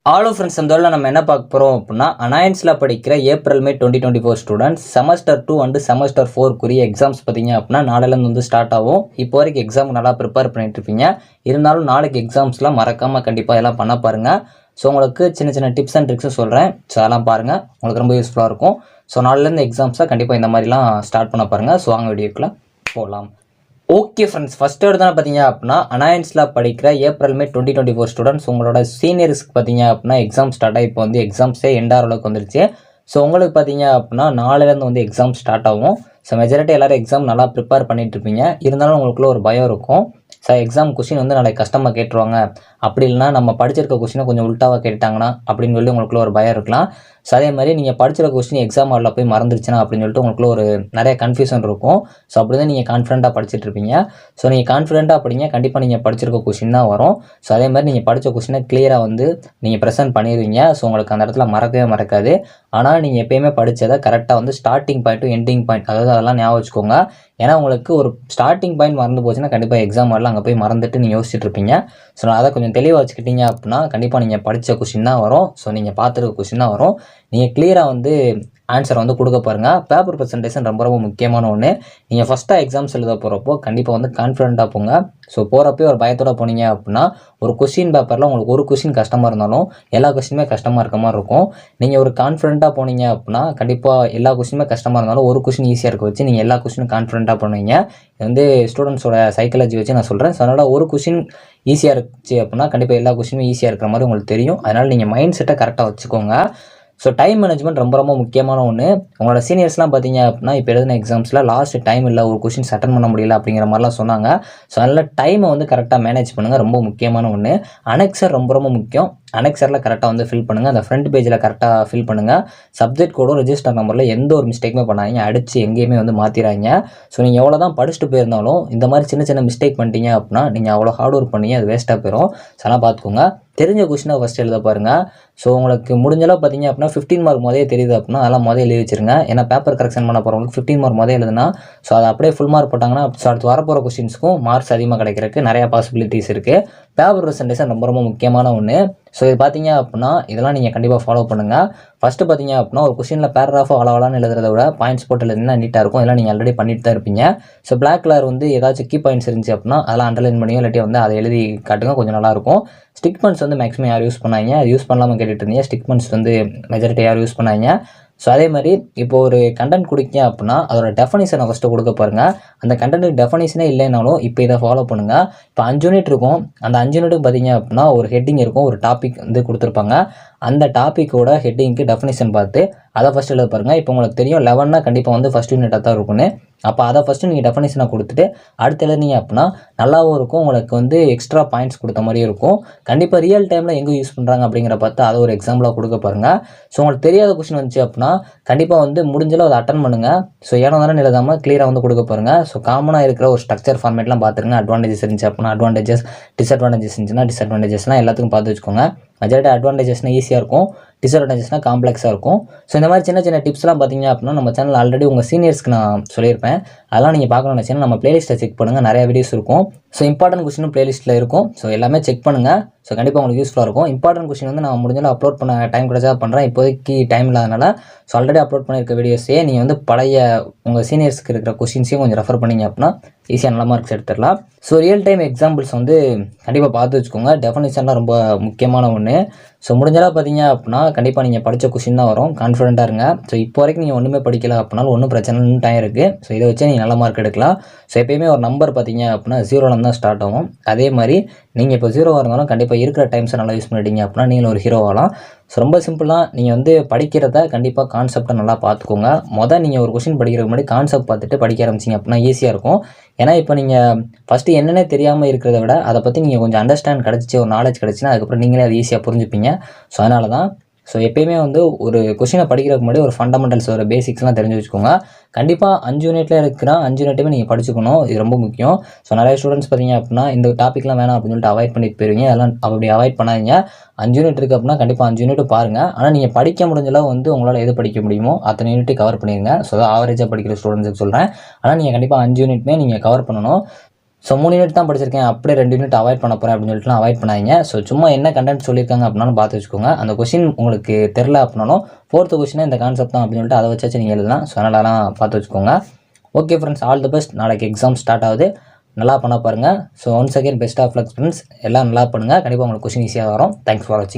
Hello friends, இந்த தடவை நம்ம என்ன பார்க்க போகிறோம் அப்படின்னா, அனாயன்ஸில் படிக்கிற April May 2024 students semester 2 and semester 4 exams பார்த்தீங்க அப்படின்னா நாளையிலேருந்து வந்து ஸ்டார்ட் ஆகும். இப்போ வரைக்கும் எக்ஸாம் நல்லா ப்ரிப்பேர் பண்ணிட்டு இருப்பீங்க. இருந்தாலும் நாளைக்கு எக்ஸாம்ஸ்லாம் மறக்காமல் கண்டிப்பாக எல்லாம் பண்ண பாருங்கள். ஸோ உங்களுக்கு சின்ன சின்ன டிப்ஸ் அண்ட் ட்ரிக்ஸும் சொல்கிறேன். ஸோ அதெல்லாம் பாருங்கள், உங்களுக்கு ரொம்ப யூஸ்ஃபுல்லாக இருக்கும். ஸோ நாளையிலேருந்து எக்ஸாம்ஸை கண்டிப்பாக இந்த மாதிரிலாம் ஸ்டார்ட் பண்ண பாருங்கள். ஸோ வாங்க வீடியோக்குள்ள போகலாம். ஓகே ஃப்ரெண்ட்ஸ், ஃபஸ்ட் எடுத்தால் பார்த்தீங்க அப்படின்னா அனாயன்ஸில் படிக்கிற ஏப்ரல் மே 2024 ஸ்டூடெண்ட்ஸ் உங்களோட சீனியர்ஸ்க்கு பார்த்தீங்க அப்படின்னா எக்ஸாம் ஸ்டார்ட் ஆகி இப்போ வந்து எக்ஸாம்ஸே எண்டாகிற அளவுக்கு வந்துருச்சு. ஸோ உங்களுக்கு பார்த்தீங்க அப்படின்னா நாளையிலேருந்து வந்து எக்ஸாம் ஸ்டார்ட் ஆகும். ஸோ மெஜாரிட்டி எல்லோரும் எக்ஸாம் நல்லா ப்ரிப்பேர் பண்ணிட்டு இருப்பீங்க. இருந்தாலும் உங்களுக்குள்ள ஒரு பயம் இருக்கும். ஸோ எக்ஸாம் கொஷின் வந்து நாளைக்கு கஷ்டமாக கேட்டுருவாங்க, அப்படி இல்லைனா நம்ம படிச்சிருக்க கொஷினை கொஞ்சம் உல்ட்டாவாக கேட்டாங்கன்னா அப்படின்னு சொல்லி உங்களுக்குள்ள ஒரு பயம் இருக்கலாம். ஸோ அதே மாதிரி நீங்கள் படிச்சிருக்க கொஸ்டின் எக்ஸாம் ஹாலில் போய் மறந்துருச்சுன்னா அப்படின்னு சொல்லிட்டு உங்களுக்குள்ள ஒரு நிறைய கன்ஃபியூஷன் இருக்கும். ஸோ அப்படி தான் நீங்கள் கான்ஃபிடென்ட்டாக படிச்சுட்டு இருப்பீங்க. ஸோ நீங்கள் கான்ஃபிடென்ட்டாக படிங்க, கண்டிப்பாக நீங்கள் படிச்சிருக்க கொஸ்டின் தான் வரும். ஸோ அதே மாதிரி நீங்கள் படித்த கொஸ்டினை கிளியராக வந்து நீங்கள் ப்ரெசென்ட் பண்ணிடுவீங்க. ஸோ உங்களுக்கு அந்த இடத்துல மறக்கவே மறக்காது. ஆனால் நீங்கள் எப்பயுமே படித்ததை கரெக்டாக வந்து starting point to ending point, அதாவது அதெல்லாம் ஞாபகம் வச்சுக்கோங்க. ஏன்னா உங்களுக்கு ஒரு ஸ்டார்டிங் பாயிண்ட் மறந்து போச்சுன்னா கண்டிப்பாக எக்ஸாம் ஹாலில் அங்கே போய் மறந்துட்டு நீங்கள் யோசிச்சுட்டு இருப்பீங்க. ஸோ அதை கொஞ்சம் தெளிவாக வச்சுக்கிட்டீங்க அப்படின்னா கண்டிப்பாக நீங்கள் படித்த கொஸ்டின் தான் வரும். ஸோ நீங்கள் பார்த்துருக்க கொஸ்டின் தான் வரும். நீங்கள் கிளியராக வந்து ஆன்சர் வந்து கொடுக்க பாருங்கள். பேப்பர் ப்ரெசன்டேஷன் ரொம்ப ரொம்ப முக்கியமான ஒன்று. நீங்கள் ஃபஸ்ட்டாக எக்ஸாம்ஸ் எழுத போகிறப்போ கண்டிப்பாக வந்து கான்ஃபிடென்ட்டாக போங்க. ஸோ போகிறப்பே ஒரு பயத்தோட போனீங்க அப்படின்னா ஒரு கொஸ்டின் பேப்பரில் உங்களுக்கு ஒரு கொஸ்டின் கஷ்டமாக இருந்தாலும் எல்லா கொஸ்டினுமே கஷ்டமாக இருக்க மாதிரி இருக்கும். நீங்கள் ஒரு கான்ஃபிடென்ட்டாக போனீங்க அப்படின்னா கண்டிப்பாக எல்லா கொஸ்டினுமே கஷ்டமாக இருந்தாலும் ஒரு கொஸ்டின் ஈஸியாக இருக்க வச்சு நீங்கள் எல்லா கொஸ்டினும் கான்ஃபிடென்ட்டாக பண்ணுவீங்க. இது வந்து ஸ்டூடெண்ட்ஸோட சைக்காலஜி வச்சு நான் சொல்கிறேன். ஸோ அதனால் ஒரு கொஸ்டின் ஈஸியாக இருந்துச்சு அப்படின்னா கண்டிப்பாக எல்லா கொஸ்டினுமே ஈஸியாக இருக்கிற மாதிரி உங்களுக்கு தெரியும். அதனால் நீங்கள் மைண்ட் செட்டை கரெக்டாக வச்சுக்கோங்க. ஸோ டைம் மேனேஜ்மெண்ட் ரொம்ப ரொம்ப முக்கியமான ஒன்று. உங்களோட சீனியர்ஸ்லாம் பார்த்தீங்க அப்படின்னா இப்போ எழுதின எக்ஸாம்ஸில் லாஸ்ட் டைம் இல்லை, ஒரு கொஸ்டின்ஸ் அட்டன் பண்ண முடியல அப்படிங்கிற மாதிரிலாம் சொன்னாங்க. ஸோ அதனால் டைமை வந்து கரெக்டாக மேனேஜ் பண்ணுங்கள், ரொம்ப முக்கியமான ஒன்று. அனெக்சர் ரொம்ப ரொம்ப முக்கியம். அனெக்சரில் கரெக்டாக வந்து ஃபில் பண்ணுங்கள். அந்த ஃப்ரண்ட் பேஜில் கரெக்டாக ஃபில் பண்ணுங்கள். சப்ஜெக்ட் கோடோ ரெஜிஸ்டர் நம்பரில் எந்த ஒரு மிஸ்டேக்குமே பண்ணாதீங்க, அடித்து எங்கேயுமே வந்து மாற்றிடாங்க. ஸோ நீங்கள் எவ்வளோ தான் படிச்சுட்டு போயிருந்தாலும் இந்த மாதிரி சின்ன சின்ன மிஸ்டேக் பண்ணிட்டீங்க அப்படின்னா நீங்கள் அவ்வளோ ஹார்ட் ஒர்க் பண்ணி அது வேஸ்ட்டாக போயிடும். ஸோ அதெல்லாம் பார்த்துக்கோங்க. தெரிஞ்ச கொஸ்டினை ஃபஸ்ட் எழுத பாருங்கள். ஸோ உங்களுக்கு முடிஞ்சளவு பார்த்தீங்க அப்படின்னா 15 மார்க் முதலே தெரியுது அப்படின்னா அதெல்லாம் முதல்ல எழுதி வச்சுருங்க. ஏன்னா பேப்பர் கரெக்ஷன் பண்ண போகிறவங்களுக்கு 15 மார்க் முதல் எழுதுனா ஸோ அதை அப்படியே ஃபுல் மார்க் போட்டாங்கன்னா ஸோ அடுத்து வரப்போகிற கொஸ்டின்ஸ்க்கும் மார்க்ஸ் அதிகமாக கிடைக்கிறதுக்கு நிறையா பாசிபிலிட்டிஸ் இருக்குது. பேப்பர் ப்ரெசன்டேஷன் ரொம்ப ரொம்ப முக்கியமான ஒன்று. ஸோ இது பார்த்தீங்க அப்படின்னா இதெல்லாம் நீங்கள் கண்டிப்பாக ஃபாலோ பண்ணுங்கள். ஃபஸ்ட்டு பார்த்தீங்க அப்படின்னா ஒரு கொஸ்டினில் பேராகிராஃபாக அளவலான்னு எழுதுறத விட பாயிண்ட்ஸ் போட்டு எழுதுனா நீட்டாக இருக்கும். இதெல்லாம் நீங்கள் ஆல்ரெடி பண்ணிட்டு தான் இருப்பீங்க. ஸோ பிளாக் கலர் வந்து ஏதாச்சும் கீ பாயிண்ட்ஸ் இருந்துச்சு அப்படின்னா அதெல்லாம் அண்டர்லைன் பண்ணியோ இல்லாட்டி வந்து அதை எழுதி காட்டுங்க, கொஞ்சம் நல்லாயிருக்கும். ஸ்டிக் பென்ஸ் வந்து மேக்ஸிமம் யார் யூஸ் பண்ணாங்க, அது யூஸ் பண்ணாமல் கேட்டுட்டு இருந்தீங்க. ஸ்டிக் பென்ஸ் வந்து மெஜாரிட்டி யார் யூஸ் பண்ணாங்க. ஸோ அதே மாதிரி இப்போ ஒரு கண்டென்ட் கொடுக்கீங்க அப்படின்னா அதோட டெஃபனிஷனை ஃபஸ்ட்டு கொடுக்க பாருங்கள். அந்த கண்டென்ட்டுக்கு டெஃபனிஷனே இல்லைனாலும் இப்போ இதை ஃபாலோ பண்ணுங்கள். இப்போ 5 யூனிட் இருக்கும். அந்த 5 யூனிட்டுக்கு பார்த்தீங்க அப்படின்னா ஒரு ஹெட்டிங் இருக்கும், ஒரு டாபிக் வந்து கொடுத்துருப்பாங்க. அந்த டாப்பிக்கோட ஹெட்டிங்க்கு டெஃபனிஷன் பார்த்து அதை ஃபஸ்ட்டு எழுத பாருங்கள். இப்போ உங்களுக்கு தெரியும் 11னா கண்டிப்பாக வந்து ஃபஸ்ட் யூனிட்டாக தான் இருக்குன்னு. அப்போ அதை ஃபஸ்ட்டு நீங்கள் டெஃபனிஷனை கொடுத்துட்டு அடுத்து எழுதினீங்க அப்படின்னா நல்லாவும் இருக்கும். உங்களுக்கு வந்து எக்ஸ்ட்ரா பாயிண்ட்ஸ் கொடுத்த மாதிரியும் இருக்கும். கண்டிப்பாக ரியல் டைமில் எங்கே யூஸ் பண்ணுறாங்க அப்படிங்கிற பார்த்து அதை ஒரு எக்ஸாம்பிளாக கொடுக்க பாருங்கள். ஸோ உங்களுக்கு தெரியாத கொஸ்டின் வந்துச்சு அப்படின்னா கண்டிப்பாக வந்து முடிஞ்சளவு அதை அட்டன் பண்ணுங்கள். ஸோ ஏனோ தானே எழுதாமல் கிளியராக வந்து கொடுக்க பாருங்கள். ஸோ காமனாக இருக்கிற ஒரு ஸ்ட்ரக்சர் ஃபார்மேட்லாம் பார்த்துருங்க. அட்வான்டேஜஸ் இருந்துச்சு அப்படின்னா அட்வான்டேஜஸ், டிஸ்அட்வான்டேஜஸ் இருந்துச்சுன்னா டிஸ்அட்வான்டேஜஸ்லாம் எல்லாத்துக்கும் பார்த்து வச்சுக்கோங்க. மெஜாரிட்டி அட்வான்டேஜஸ்னால் ஈஸியாக இருக்கும், டிஸ்அட்வான்டேஜஸ்னால் காம்ப்ளெக்ஸாக இருக்கும். ஸோ இந்த மாதிரி சின்ன சின்ன டிப்ஸ்லாம் பார்த்தீங்க அப்படின்னா நம்ம சேனல் ஆல்ரெடி உங்கள் சீனியர்ஸ்க்கு நான் சொல்லியிருப்பேன். அதெல்லாம் நீங்கள் பார்க்கணும்னு வச்சுன்னா நம்ம பிளேலிஸ்ட்டை செக் பண்ணுங்கள், நிறைய வீடியோஸ் இருக்கும். ஸோ இம்பார்ட்டன்ட் கொஸ்டினும் பிளேலிஸ்ட்டில் இருக்கும். ஸோ எல்லாமே செக் பண்ணுங்கள். ஸோ கண்டிப்பாக உங்களுக்கு யூஸ்ஃபுல்லாக இருக்கும். இம்பார்ட்டன்ட் கொஸ்டின் வந்து நான் முடிஞ்சாலும் அப்லோட் பண்ண டைம் கிடைச்சா பண்ணுறேன். இப்போதைக்கு டைம் இல்லாதனால ஸோ ஆல்ரெடி அப்லோட் பண்ணியிருக்க வீடியோஸே நீங்கள் வந்து பழைய உங்கள் சீனியர்ஸ்க்கு இருக்கிற கொஸ்டின்ஸையும் கொஞ்சம் ரெஃபர் பண்ணிங்க அப்படின்னா ஈஸியாக நல்ல மார்க்ஸ் எடுத்துடலாம். ஸோ ரியல் டைம் எக்ஸாம்பிள்ஸ் வந்து கண்டிப்பாக பார்த்து வச்சுக்கோங்க. டெஃபனிஷன்லாம் ரொம்ப முக்கியமான ஒன்று. ஸோ முடிஞ்சளவு பார்த்தீங்க அப்படின்னா கண்டிப்பாக நீங்கள் படித்த கொஸ்டின் தான் வரும். கான்ஃபிடென்ட்டாக இருங்க. ஸோ இப்போ வரைக்கும் நீங்கள் ஒன்றுமே படிக்கல அப்படின்னாலும் ஒன்றும் பிரச்சனை டைம் இருக்குது. ஸோ இதை வச்சு நீங்கள் நல்ல மார்க் எடுக்கலாம். ஸோ எப்பயுமே ஒரு நம்பர் பார்த்தீங்க அப்படின்னா 0லேருந்து தான் ஸ்டார்ட் ஆகும். அதே மாதிரி நீங்கள் இப்போ 0வாக இருந்தாலும் கண்டிப்பாக இருக்கிற டைம்ஸை நல்லா யூஸ் பண்ணிட்டீங்க அப்படின்னா நீங்கள் ஒரு ஹீரோ ஆகலாம். ஸோ ரொம்ப சிம்பிளாக நீங்கள் வந்து படிக்கிறத கண்டிப்பாக கான்செப்டை நல்லா பார்த்துக்கோங்க. நீங்கள் ஒரு கொஸ்டின் படிக்கிறதுக்கு முன்னாடி கான்செப்ட் பார்த்துட்டு படிக்க ஆரம்பிச்சிங்க அப்படின்னா ஈஸியாக இருக்கும். ஏன்னா இப்போ நீங்கள் ஃபஸ்ட்டு என்னென்ன தெரியாமல் இருக்கிறத விட அதை பற்றி நீங்கள் கொஞ்சம் அண்டர்ஸ்டாண்ட் கிடச்சிச்சு, ஒரு நாலேஜ் கிடச்சின்னா அதுக்கப்புறம் நீங்களே அது ஈஸியாக புரிஞ்சுப்பீங்க. ஸோ அதனால தான் ஸோ எப்பயுமே வந்து ஒரு கொஸ்டினை படிக்கிறதுக்கு முன்னாடி ஒரு ஃபண்டமெண்டல்ஸ், ஒரு பேசிக்ஸ்லாம் தெரிஞ்சு வச்சுக்கோங்க. கண்டிப்பாக 5 யூனிட்டில் இருக்கிற 5 யூனிட்டுமே நீங்கள் படிச்சுக்கணும். இது ரொம்ப முக்கியம். ஸோ நிறைய ஸ்டூடெண்ட்ஸ் பார்த்தீங்க அப்படின்னா இந்த டாப்பிக்லாம் வேணாம் அப்படின்னு சொல்லிட்டு அவாய்ட் பண்ணிட்டு போயிருவீங்க. அதெல்லாம் அப்படி அவாய்ட் பண்ணாதீங்க. 5 யூனிட் இருக்குது அப்படின்னா கண்டிப்பாக 5 யூனிட் பாருங்கள். ஆனால் நீங்கள் படிக்க முடிஞ்சளவு வந்து உங்களால் எது படிக்க முடியுமோ அத்தனை யூனிட்டை கவர் பண்ணிடுங்க. ஸோ ஆவரேஜாக படிக்கிற ஸ்டூடெண்ட்ஸுக்கு சொல்கிறேன். ஆனால் நீங்கள் கண்டிப்பாக 5 யூனிட்டுமே நீங்கள் கவர் பண்ணணும். ஸோ 3 யூனிட் தான் படிச்சிருக்கேன், அப்படியே 2 யூனிட் அவாய்ட் பண்ண போகிறேன் அப்படின்னு சொல்லிட்டுலாம் அவாய்ட் பண்ணாதீங்க. ஸோ சும்மா என்ன கண்டென்ட் சொல்லியிருக்காங்க அப்படின்னாலும் பார்த்து வச்சுக்கோங்க. அந்த கொஸ்டின் உங்களுக்கு தெரில அப்படின்னாலும் 4th கொஸ்டினே இந்த கான்செப்ட் தான் அப்படின்னு சொல்லிட்டு அதை வச்சாச்சு நீங்கள் எழுதலாம். ஸோ அதனாலலாம் பார்த்து வச்சுக்கோங்க. Okay friends, all the best. நாளைக்கு எக்ஸாம் ஸ்டார்ட் ஆகுது, நல்லா பண்ண பாருங்கள். So once again best of luck friends. எல்லாம் நல்லா பண்ணுங்கள், கண்டிப்பாக உங்களுக்கு கொஸ்டின் ஈஸியாக வரும். தேங்க்ஸ் ஃபார் வாட்சிங்.